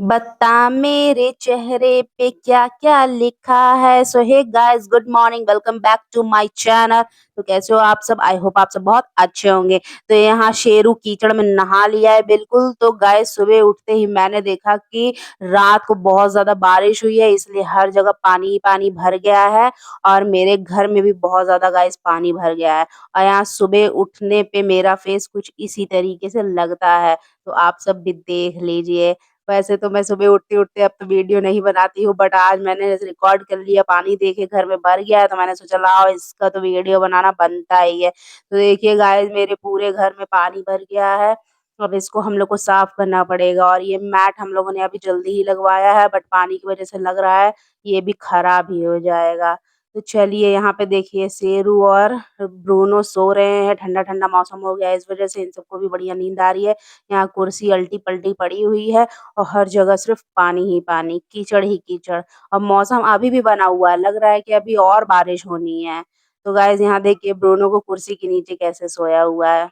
बता मेरे चेहरे पे क्या क्या लिखा है। So hey guys, good morning, welcome back to my channel. तो कैसे हो आप सब? आई होप आप सब बहुत अच्छे होंगे। तो यहाँ शेरू कीचड़ में नहा लिया है बिल्कुल। तो गाइस, सुबह उठते ही मैंने देखा कि रात को बहुत ज्यादा बारिश हुई है, इसलिए हर जगह पानी ही पानी भर गया है। और मेरे घर में भी बहुत ज्यादा गाइस पानी भर गया है। और यहाँ सुबह उठने पे मेरा फेस कुछ इसी तरीके से लगता है। तो आप सब भी देख लीजिए। वैसे तो मैं सुबह उठते-उठते अब तो वीडियो नहीं बनाती हूँ, बट आज मैंने रिकॉर्ड कर लिया, पानी देखे घर में भर गया है, तो मैंने सोचा लाओ इसका तो वीडियो बनाना बनता ही है। तो देखिए गाइस, मेरे पूरे घर में पानी भर गया है। अब इसको हम लोग को साफ करना पड़ेगा। और ये मैट हम लोगों ने अभी जल्दी ही लगवाया है, बट पानी की वजह से लग रहा है ये भी खराब ही हो जाएगा। तो चलिए, यहाँ पे देखिए शेरू और ब्रूनो सो रहे हैं। ठंडा-ठंडा मौसम हो गया है, इस वजह से इन सबको भी बढ़िया नींद आ रही है। यहाँ कुर्सी अल्टी-पल्टी पड़ी हुई है और हर जगह सिर्फ पानी ही पानी, कीचड़ ही कीचड़। और मौसम अभी भी बना हुआ है, लग रहा है कि अभी और बारिश होनी है। तो गाइस, यहाँ देखिए ब्रूनो को कुर्सी के नीचे कैसे सोया हुआ है।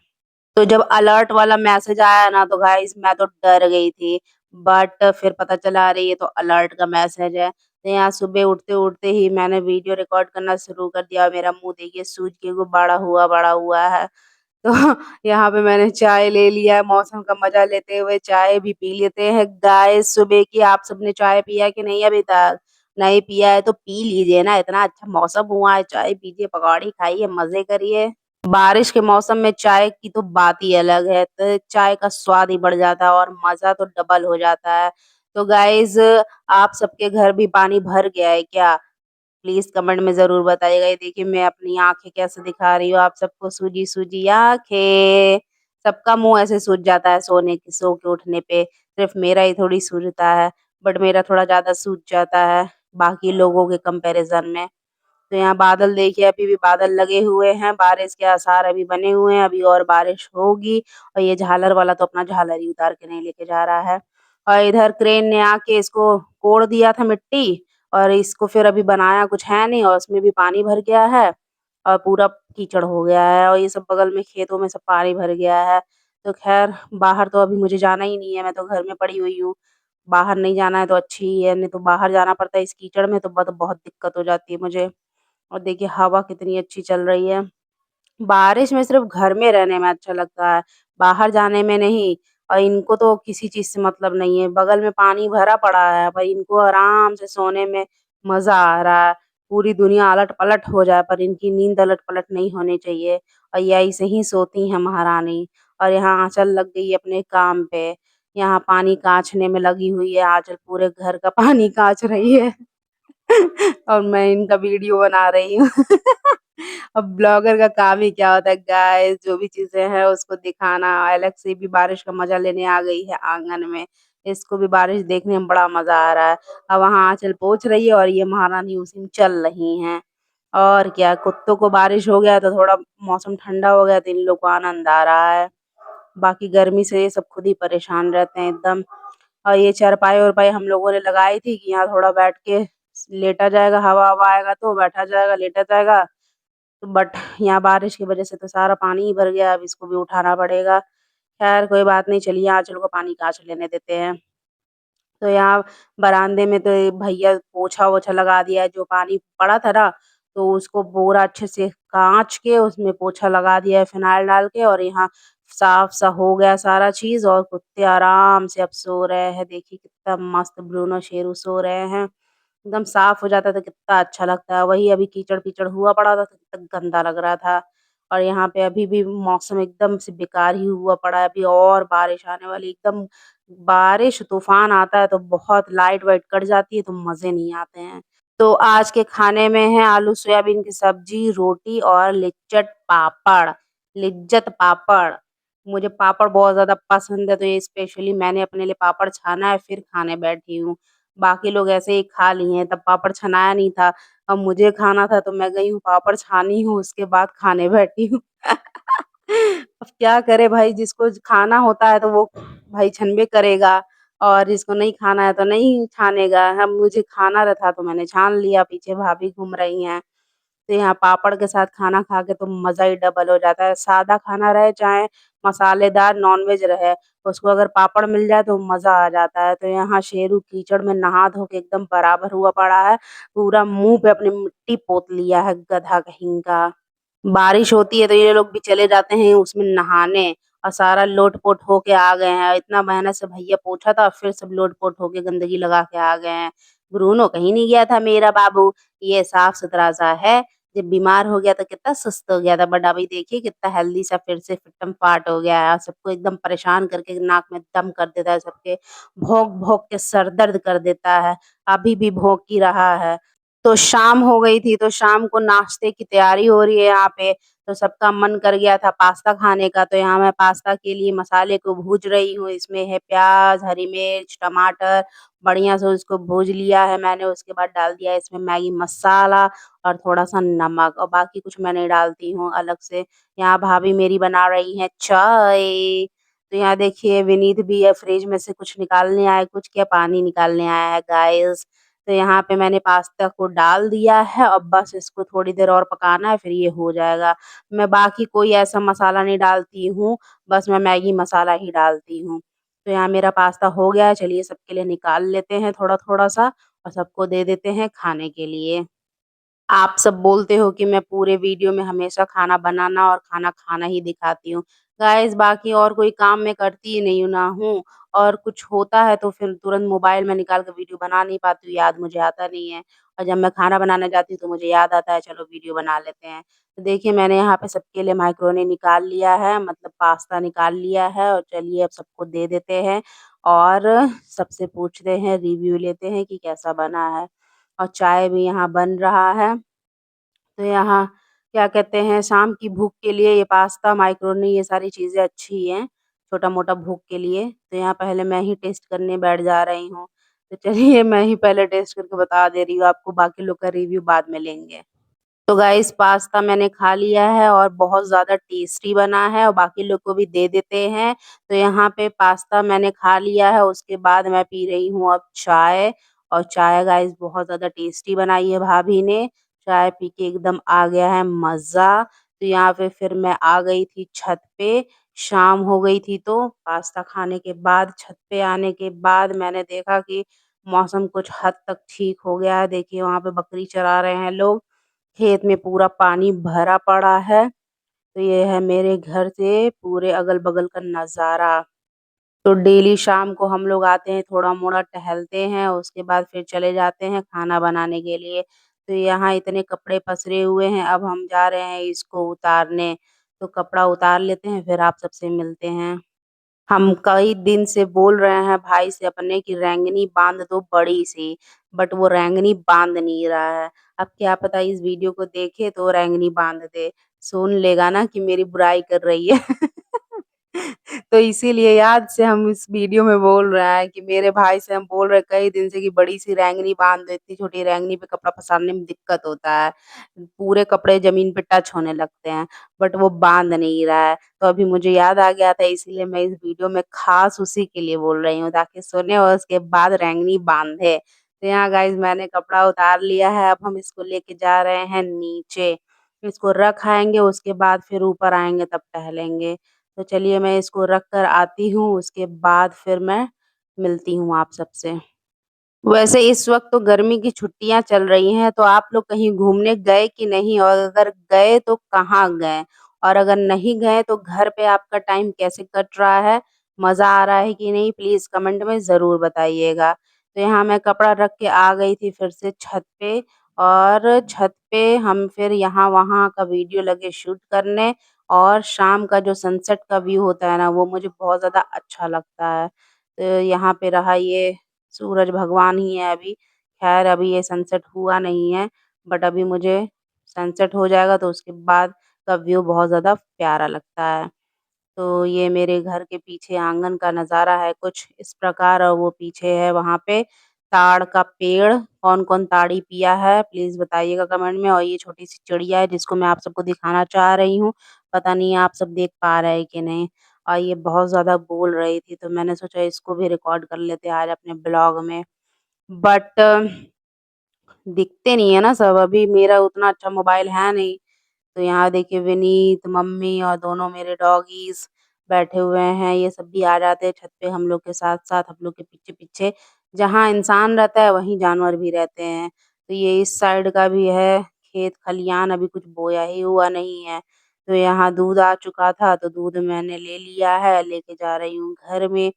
तो जब अलर्ट वाला मैसेज आया ना, तो गाइस मैं तो डर गई थी। बट फिर पता चला अरे ये तो अलर्ट का मैसेज है। तो यहाँ सुबह उठते-उठते ही मैंने वीडियो रिकॉर्ड करना शुरू कर दिया और मेरा मुँह देखिए सूज के गुब्बारा हुआ बड़ा हुआ है। तो यहाँ पे मैंने चाय ले लिया है, मौसम का मज़ा लेते हुए चाय भी पी लेते हैं गाइस सुबह की। आप सबने चाय पिया कि नहीं अभी तक? नहीं पिया है तो पी लीजिए ना, इतना अच्छा मौसम हुआ है, चाय पीजिए, पकौड़ी खाइए, मज़े करिए। बारिश के मौसम में चाय की तो बात ही अलग है, तो चाय का स्वाद ही बढ़ जाता है और मज़ा तो डबल हो जाता है। तो गाइस, आप सबके घर भी पानी भर गया है क्या? प्लीज़ कमेंट में ज़रूर बताइएगा। ये देखिए मैं अपनी आँखें कैसे दिखा रही हूँ आप सबको, सूजी-सूजी आँखें। सबका मुँह ऐसे सूज जाता है सो के उठने पे, सिर्फ़ मेरा ही थोड़ी सूझता है, बट मेरा थोड़ा ज़्यादा सूज जाता है बाकी लोगों के कंपैरिज़न में। तो यहाँ बादल देखिए, अभी भी बादल लगे हुए हैं, बारिश के आसार अभी बने हुए हैं, अभी और बारिश होगी। और ये झालर वाला तो अपना झालर ही उतार के नहीं लेके जा रहा है। और इधर क्रेन ने आके इसको कोड़ दिया था मिट्टी, और इसको फिर अभी बनाया कुछ है नहीं और उसमें भी पानी भर गया है और पूरा कीचड़ हो गया है। और ये सब बगल में खेतों में सब पानी भर गया है। तो ख़ैर, बाहर तो अभी मुझे जाना ही नहीं है, मैं तो घर में पड़ी हुई हूँ। बाहर नहीं जाना है तो अच्छी ही है, नहीं तो बाहर जाना पड़ता है इस कीचड़ में तो बहुत दिक्कत हो जाती है मुझे। और देखिए हवा कितनी अच्छी चल रही है। बारिश में सिर्फ़ घर में रहने में अच्छा लगता है, बाहर जाने में नहीं। और इनको तो किसी चीज़ से मतलब नहीं है, बगल में पानी भरा पड़ा है, पर इनको आराम से सोने में मज़ा आ रहा है। पूरी दुनिया अलट-पलट हो जाए पर इनकी नींद अलट-पलट नहीं होनी चाहिए। और ये ऐसे ही सोती हैं महारानी। और यहाँ आँचल लग गई है अपने काम पे, यहाँ पानी काँचने में लगी हुई है आँचल, पूरे घर का पानी काँच रही है। और मैं इनका वीडियो बना रही हूँ। अब ब्लॉगर का काम ही क्या होता है गाइस, जो भी चीज़ें हैं उसको दिखाना। एलेक्सी भी बारिश का मज़ा लेने आ गई है आँगन में। इसको भी बारिश देखने में बड़ा मज़ा आ रहा है। अब वहाँ आँचल पोंछ रही है और ये महारानी उसी में चल रही हैं। और क्या, कुत्तों को बारिश हो गया तो थोड़ा मौसम ठंडा हो गया तो इन लोग को आनंद आ रहा है। बाकी गर्मी से ये सब खुद ही परेशान रहते हैं एकदम। और ये चारपाई-वारपाई हम लोगों ने लगाई थी कि यहाँ थोड़ा बैठ के लेटा जाएगा, हवा-ववा आएगा तो बैठा जाएगा, लेटा जाएगा। बट यहाँ बारिश की वज़ह से तो सारा पानी ही भर गया, अब इसको भी उठाना पड़ेगा। ख़ैर कोई बात नहीं, चलिए आँचल को पानी काँच लेने देते हैं। तो यहाँ बरामदे में तो ये भैया पोछा-वोछा लगा दिया है, जो पानी पड़ा था ना, तो उसको पूरा अच्छे से काँच के उसमें पोछा लगा दिया है फिनाइल डाल के। और यहाँ साफ-सा हो गया सारा चीज़ और कुत्ते आराम से अब सो रहे हैं। देखिए कितना मस्त ब्रूनो, शेरू सो रहे हैं। एकदम साफ हो जाता तो कितना अच्छा लगता है। वही अभी कीचड़-पीचड़ हुआ पड़ा था तो कितना गंदा लग रहा था। और यहाँ पे अभी भी मौसम एकदम से बेकार ही हुआ पड़ा है, अभी और बारिश आने वाली एकदम। बारिश तूफ़ान आता है तो बहुत लाइट-वाइट कट जाती है तो मज़े नहीं आते हैं। तो आज के खाने में है आलू सोयाबीन की सब्ज़ी, रोटी और लिज्जत पापड़। मुझे पापड़ बहुत ज़्यादा पसंद है, तो ये स्पेशली मैंने अपने लिए पापड़ छाना है फिर खाने बैठी हूँ। बाकी लोग ऐसे ही खा लिए हैं, तब पापड़ छनाया नहीं था। अब मुझे खाना था तो मैं गई हूँ पापड़ छानी हूँ, उसके बाद खाने बैठी हूँ। अब क्या करे भाई, जिसको खाना होता है तो वो भाई छनबे करेगा और जिसको नहीं खाना है तो नहीं छानेगा। अब मुझे खाना था तो मैंने छान लिया, पीछे भाभी घूम रही हैं। तो यहाँ पापड़ के साथ खाना खा के तो मज़ा ही डबल हो जाता है। सादा खाना रहे चाहे मसालेदार नॉन-वेज रहे, उसको अगर पापड़ मिल जाए तो मज़ा आ जाता है। तो यहाँ शेरू कीचड़ में नहा धो के एकदम बराबर हुआ पड़ा है, पूरा मुँह पे अपनी मिट्टी पोत लिया है गधा कहीं का। बारिश होती है तो ये लोग भी चले जाते हैं उसमें नहाने और सारा लोट-पोट होके आ गए हैं। इतना मेहनत से भैया पोंछा था, फिर सब लोट-पोट होके गंदगी लगा के आ गए हैं। ब्रूनो कहीं नहीं गया था मेरा बाबू, ये साफ-सुथरा सा है। जब बीमार हो गया तो कितना सुस्त हो गया था, बट अभी देखिए कितना हेल्दी सा फिर से फिट्टम-फाट हो गया है। सबको एकदम परेशान करके नाक में दम कर देता है सबके, भौंक-भौंक के सर दर्द कर देता है, अभी भी भौंक ही रहा है। तो शाम हो गई थी, तो शाम को नाश्ते की तैयारी हो रही है यहाँ पे, तो सबका मन कर गया था पास्ता खाने का, तो यहाँ मैं पास्ता के लिए मसाले को भूज रही हूँ। इसमें है प्याज़, हरी मिर्च, टमाटर, बढ़िया से उसको भूज लिया है मैंने, उसके बाद डाल दिया है इसमें मैगी मसाला और थोड़ा-सा नमक और बाकी कुछ मैं नहीं डालती हूँ अलग से। यहाँ भाभी मेरी बना रही हैं चाय, तो यहाँ देखिए विनीत भी है फ्रिज में से कुछ निकालने आया है, कुछ क्या पानी निकालने आया है गाइस। तो यहाँ पे मैंने पास्ता को डाल दिया है, अब बस इसको थोड़ी देर और पकाना है, फिर ये हो जाएगा। मैं बाकी कोई ऐसा मसाला नहीं डालती हूँ, बस मैं मैगी मसाला ही डालती हूँ। तो यहाँ मेरा पास्ता हो गया है, चलिए सबके लिए निकाल लेते हैं थोड़ा-थोड़ा सा और सबको दे देते हैं खाने के लिए। आप सब बोलते हो कि मैं पूरे वीडियो में हमेशा खाना बनाना और खाना खाना ही दिखाती हूँ। गाइस बाकी और कोई काम मैं करती ही नहीं ना हूँ और कुछ होता है तो फिर तुरंत मोबाइल में निकाल के वीडियो बना नहीं पाती हूँ, याद मुझे आता नहीं है। और जब मैं खाना बनाने जाती हूँ तो मुझे याद आता है चलो वीडियो बना लेते हैं। तो देखिए मैंने यहाँ पे सबके लिए मैकरोनी निकाल लिया है मतलब पास्ता निकाल लिया है और चलिए अब सबको दे देते हैं और सबसे पूछते हैं रिव्यू लेते हैं कि कैसा बना है। और चाय भी यहाँ बन रहा है। तो यहाँ क्या कहते हैं शाम की भूख के लिए ये पास्ता, मैकरोनी ये सारी चीज़ें अच्छी हैं, छोटा-मोटा भूख के लिए। तो यहाँ पहले मैं ही टेस्ट करने बैठ जा रही हूँ। तो चलिए मैं ही पहले टेस्ट करके बता दे रही हूँ आपको, बाकी लोग का रिव्यू बाद में लेंगे। तो गाइस पास्ता मैंने खा लिया है और बहुत ज़्यादा टेस्टी बना है और बाकी लोग को भी दे देते हैं। तो यहाँ पे पास्ता मैंने खा लिया है, उसके बाद मैं पी रही हूँ अब चाय और चाय गाइस बहुत ज़्यादा टेस्टी बनाई है भाभी ने। चाय पी के एकदम आ गया है मज़ा। तो यहाँ पे फिर मैं आ गई थी छत पे, शाम हो गई थी तो पास्ता खाने के बाद छत पे आने के बाद मैंने देखा कि मौसम कुछ हद तक ठीक हो गया है। देखिए वहाँ पे बकरी चरा रहे हैं लोग। खेत में पूरा पानी भरा पड़ा है। तो ये है मेरे घर से पूरे अगल-बगल का नज़ारा। तो डेली शाम को हम लोग आते हैं, थोड़ा-मोड़ा टहलते हैं, उसके बाद फिर चले जाते हैं खाना बनाने के लिए। तो यहाँ इतने कपड़े पसरे हुए हैं, अब हम जा रहे हैं इसको उतारने। तो कपड़ा उतार लेते हैं, फिर आप सबसे मिलते हैं। हम कई दिन से बोल रहे हैं भाई से अपने कि रेंगनी बाँध दो बड़ी-सी, बट वो रेंगनी बाँध नहीं रहा है। अब क्या पता इस वीडियो को देखे तो रेंगनी बाँध दे। सुन लेगा ना कि मेरी बुराई कर रही है। तो इसीलिए याद से हम इस वीडियो में बोल रहे हैं कि मेरे भाई से हम बोल रहे हैं कई दिन से कि बड़ी-सी रेंगनी बाँध दो, इतनी छोटी रेंगनी पे कपड़ा पसारने में दिक्कत होता है। पूरे कपड़े ज़मीन पे टच होने लगते हैं, बट वो बाँध नहीं रहा है। तो अभी मुझे याद आ गया था इसीलिए मैं इस वीडियो में ख़ास उसी के लिए बोल रही हूँ ताकि सुने और उसके बाद रेंगनी बाँधे। तो यहाँ गाइस मैंने कपड़ा उतार लिया है, अब हम इसको लेके जा रहे हैं नीचे। इसको रख आएँगे उसके बाद फिर ऊपर आएँगे तब टहलेंगे। तो चलिए मैं इसको रख कर आती हूँ, उसके बाद फिर मैं मिलती हूँ आप सबसे। वैसे इस वक़्त तो गर्मी की छुट्टियाँ चल रही हैं, तो आप लोग कहीं घूमने गए कि नहीं? और अगर गए तो कहाँ गए? और अगर नहीं गए तो घर पे आपका टाइम कैसे कट रहा है? मज़ा आ रहा है कि नहीं? प्लीज़ कमेंट में ज़रूर बताइएगा। तो यहाँ मैं कपड़ा रख के आ गई थी फिर से छत पे और छत पे हम फिर यहाँ-वहाँ का वीडियो लगे शूट करने और शाम का जो सनसेट का व्यू होता है ना, वो मुझे बहुत ज़्यादा अच्छा लगता है। तो यहाँ पे रहा ये सूरज भगवान ही है अभी। ख़ैर अभी ये सनसेट हुआ नहीं है, बट अभी मुझे सनसेट हो जाएगा तो उसके बाद का व्यू बहुत ज़्यादा प्यारा लगता है। तो ये मेरे घर के पीछे आंगन का नज़ारा है कुछ इस प्रकार और वो पीछे है वहाँ पे ताड़ का पेड़। कौन-कौन ताड़ी पिया है प्लीज़ बताइएगा कमेंट में और ये छोटी-सी चिड़िया है जिसको मैं आप सबको दिखाना चाह रही हूँ। पता नहीं आप सब देख पा रहे हैं कि नहीं? और ये बहुत ज़्यादा बोल रही थी तो मैंने सोचा इसको भी रिकॉर्ड कर लेते हैं आज अपने ब्लॉग में। बट दिखते नहीं है ना सब, अभी मेरा उतना अच्छा मोबाइल है नहीं। तो यहाँ देखिए विनीत, मम्मी और दोनों मेरे डॉगीज़ बैठे हुए हैं। ये सब भी आ जाते हैं छत पे हम लोग के साथ-साथ, हम लोग के पीछे-पीछे। जहाँ इंसान रहता है वहीं जानवर भी रहते हैं। तो ये इस साइड का भी है खेत खलियान, अभी कुछ बोया ही हुआ नहीं है। तो यहाँ दूध आ चुका था तो दूध मैंने ले लिया है, लेके जा रही हूँ घर में।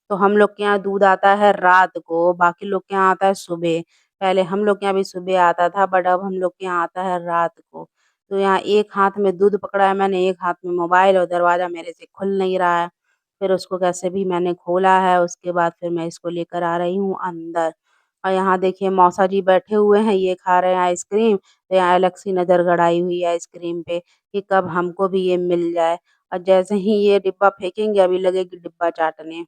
तो हम लोग के यहाँ दूध आता है रात को, बाकी लोग के यहाँ आता है सुबह। पहले हम लोग के यहाँ भी सुबह आता था बट अब हम लोग के यहाँ आता है रात को। तो यहाँ एक हाथ में दूध पकड़ा है मैंने, एक हाथ में मोबाइल और दरवाज़ा मेरे से खुल नहीं रहा है। फिर उसको कैसे भी मैंने खोला है, उसके बाद फिर मैं इसको लेकर आ रही हूँ अंदर। और यहाँ देखिए मौसा जी बैठे हुए हैं, ये खा रहे हैं आइसक्रीम। तो यहाँ अलग सी नज़र गड़ाई हुई है आइसक्रीम पे कि कब हमको भी ये मिल जाए। और जैसे ही ये डिब्बा फेंकेंगे अभी लगेगी डिब्बा चाटने।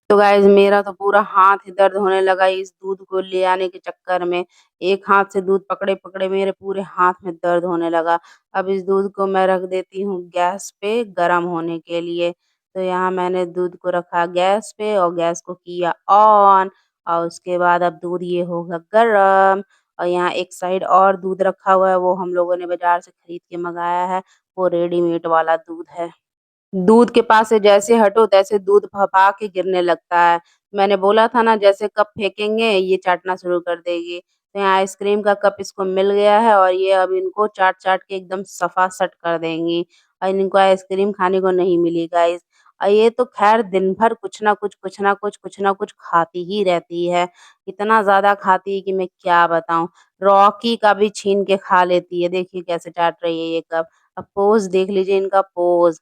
तो गाइज़ मेरा तो पूरा हाथ ही दर्द होने लगा इस दूध को ले आने के चक्कर में। एक हाथ से दूध पकड़े-पकड़े मेरे पूरे हाथ में दर्द होने लगा। अब इस दूध को मैं रख देती हूँ गैस पे गरम होने के लिए। तो यहाँ मैंने दूध को रखा गैस पे और गैस को किया ऑन और उसके बाद अब दूध ये होगा गरम। और यहाँ एक साइड और दूध रखा हुआ है, वो हम लोगों ने बाज़ार से खरीद के मँगाया है। वो रेडीमेड वाला दूध है। दूध के पास से जैसे हटो तैसे दूध फपा के गिरने लगता है। मैंने बोला था ना जैसे कप फेंकेंगे ये चाटना शुरू कर देगी। तो यहाँ आइसक्रीम का कप इसको मिल गया है और ये अब इनको चाट-चाट के एकदम सफा-सट कर देंगी। और इनको आइसक्रीम खाने को नहीं मिली गाइस। और ये तो ख़ैर दिन भर कुछ ना कुछ, कुछ ना कुछ, कुछ ना कुछ खाती ही रहती है। इतना ज़्यादा खाती है कि मैं क्या बताऊँ। रॉकी का भी छीन के खा लेती है। देखिए कैसे चाट रही है ये कप। अब पोज़ देख लीजिए इनका पोज़।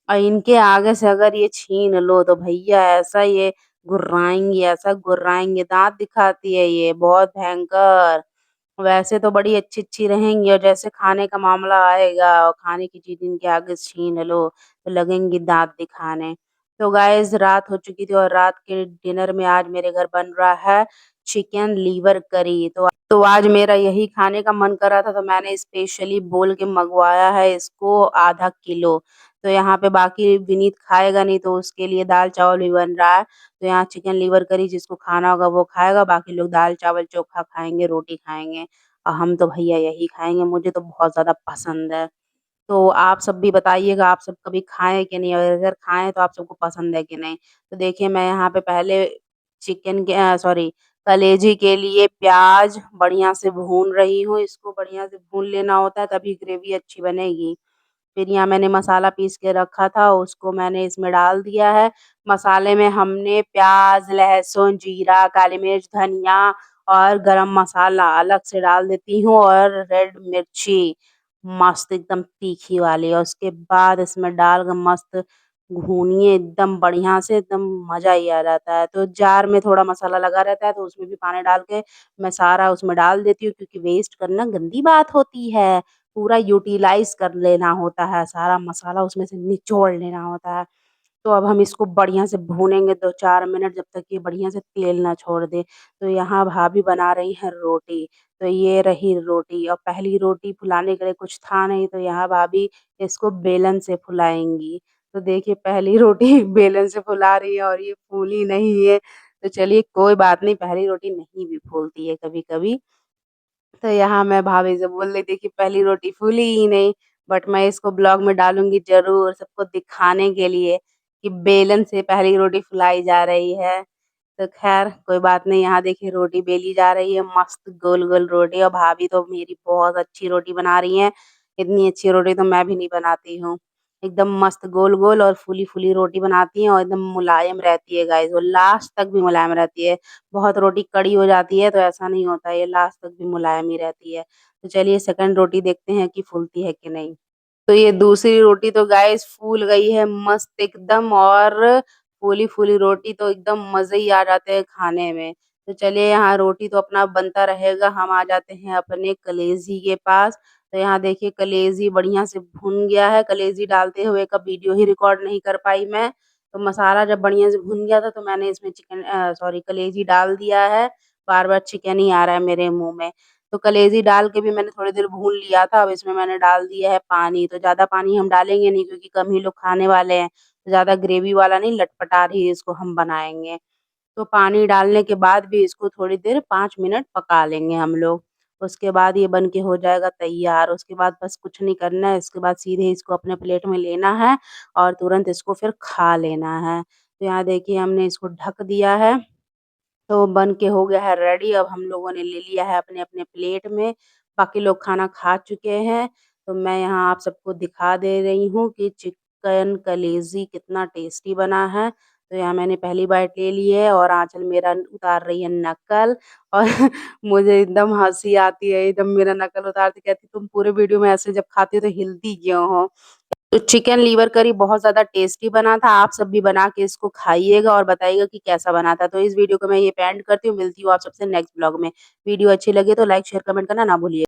और इनके आगे से अगर ये छीन लो तो भैया ऐसा ये गुर्राएँगी, ऐसा गुर्राएँगी, दाँत दिखाती है ये, बहुत भयंकर। वैसे तो बड़ी अच्छी-अच्छी रहेंगी और जैसे खाने का मामला आएगा और खाने की चीज़ इनके आगे छीन लो, तो लगेंगी दाँत दिखाने। तो गाइज़ रात हो चुकी थी और रात के डिनर में आज मेरे घर बन रहा है चिकन लीवर करी। तो आज मेरा यही खाने का मन कर रहा था तो मैंने स्पेशली बोल के मँगवाया है इसको आधा किलो। तो यहाँ पे बाकी विनीत खाएगा नहीं तो उसके लिए दाल-चावल भी बन रहा है। तो यहाँ चिकन लीवर करी जिसको खाना होगा वो खाएगा, बाकी लोग दाल-चावल चोखा खाएँगे, रोटी खाएँगे और हम तो भैया यही खाएँगे, मुझे तो बहुत ज़्यादा पसंद है। तो आप सब भी बताइएगा आप सब कभी खाएँ कि नहीं? और अगर खाएँ तो आप सबको पसंद है कि नहीं? तो देखिए मैं यहाँ पे पहले सॉरी कलेजी के लिए प्याज़ बढ़िया से भून रही हूँ, इसको बढ़िया से भून लेना होता है तभी ग्रेवी अच्छी बनेगी। फिर यहाँ मैंने मसाला पीस के रखा था, उसको मैंने इसमें डाल दिया है। मसाले में हमने प्याज़, लहसुन, जीरा, काली मिर्च, धनिया और गरम मसाला अलग से डाल देती हूँ और रेड मिर्ची मस्त एकदम तीखी वाली और उसके बाद इसमें डाल के मस्त भूनिए एकदम बढ़िया से एकदम मज़ा ही आ जाता है। तो जार में थोड़ा मसाला लगा रहता है तो उसमें भी पानी डाल के मैं सारा उसमें डाल देती हूँ क्योंकि वेस्ट करना गंदी बात होती है। पूरा यूटिलाइज़ कर लेना होता है, सारा मसाला उसमें से निचोड़ लेना होता है। तो अब हम इसको बढ़िया से भूनेंगे 2-4 मिनट जब तक ये बढ़िया से तेल ना छोड़ दे। तो यहाँ भाभी बना रही हैं रोटी, तो ये रही रोटी और पहली रोटी फुलाने के लिए कुछ था नहीं तो यहाँ भाभी इसको बेलन से फुलाएँगी। तो देखिए पहली रोटी बेलन से फुला रही है और ये फूली नहीं है। तो चलिए कोई बात नहीं, पहली रोटी नहीं भी फूलती है कभी-कभी। तो यहाँ मैं भाभी से बोल रही थी कि पहली रोटी फूली ही नहीं, बट मैं इसको ब्लॉग में डालूँगी ज़रूर सबको दिखाने के लिए कि बेलन से पहली रोटी फुलाई जा रही है। तो ख़ैर कोई बात नहीं, यहाँ देखिए रोटी बेली जा रही है, मस्त गोल-गोल रोटी और भाभी तो मेरी बहुत अच्छी रोटी बना रही हैं। इतनी अच्छी रोटी तो मैं भी नहीं बनाती हूँ। एकदम मस्त गोल-गोल और फूली-फूली रोटी बनाती हैं और एकदम मुलायम रहती है गाइस, वो लास्ट तक भी मुलायम रहती है। बहुत रोटी कड़ी हो जाती है तो ऐसा नहीं होता है, ये लास्ट तक भी मुलायम ही रहती है। तो चलिए सेकंड रोटी देखते हैं कि फूलती है कि नहीं। तो ये दूसरी रोटी तो गाइस फूल गई है मस्त एकदम और फूली-फूली रोटी तो एकदम मज़े ही आ जाते हैं खाने में। तो चलिए यहाँ रोटी तो अपना बनता रहेगा, हम आ जाते हैं अपने कलेज़ी के पास। तो यहाँ देखिए कलेज़ी बढ़िया से भुन गया है, कलेज़ी डालते हुए का वीडियो ही रिकॉर्ड नहीं कर पाई मैं। तो मसाला जब बढ़िया से भुन गया था तो मैंने इसमें सॉरी कलेज़ी डाल दिया है, बार-बार चिकन ही आ रहा है मेरे मुँह में। तो कलेज़ी डाल के भी मैंने थोड़ी देर भून लिया था, अब इसमें मैंने डाल दिया है पानी, तो ज़्यादा पानी हम डालेंगे नहीं क्योंकि कम ही लोग खाने वाले हैं, तो ज़्यादा ग्रेवी वाला नहीं लटपटा ही इसको हम बनाएँगे। तो पानी डालने के बाद भी इसको थोड़ी देर 5 मिनट पका लेंगे हम लोग। उसके बाद ये बन के हो जाएगा तैयार। उसके बाद बस कुछ नहीं करना है, इसके बाद सीधे इसको अपने प्लेट में लेना है और तुरंत इसको फिर खा लेना है। तो यहाँ देखिए हमने इसको ढक दिया है। तो बन के हो गया है रेडी। अब हम लोगों ने ले लिया है अपने-अपने प्लेट में। बाकी लोग खाना खा चुके हैं। तो मैं यहाँ आप सबको दिखा दे रही हूँ कि चिकन कलेज़ी कितना टेस्टी बना है। तो यहाँ मैंने पहली बाइट ले ली है और आँचल मेरा उतार रही है नकल और मुझे एकदम हँसी आती है, एकदम मेरा नकल उतारती कहती तुम पूरे वीडियो में ऐसे जब खाती हो तो हिलती क्यों हो? तो चिकन लीवर करी बहुत ज़्यादा टेस्टी बना था। आप सब भी बना के इसको खाइएगा और बताइएगा कि कैसा बना था। तो इस वीडियो को मैं यहीं पे एंड करती हूँ। मिलती हूँ आप सबसे नेक्स्ट व्लॉग में। वीडियो अच्छी लगे तो लाइक, शेयर, कमेंट करना ना भूलिए।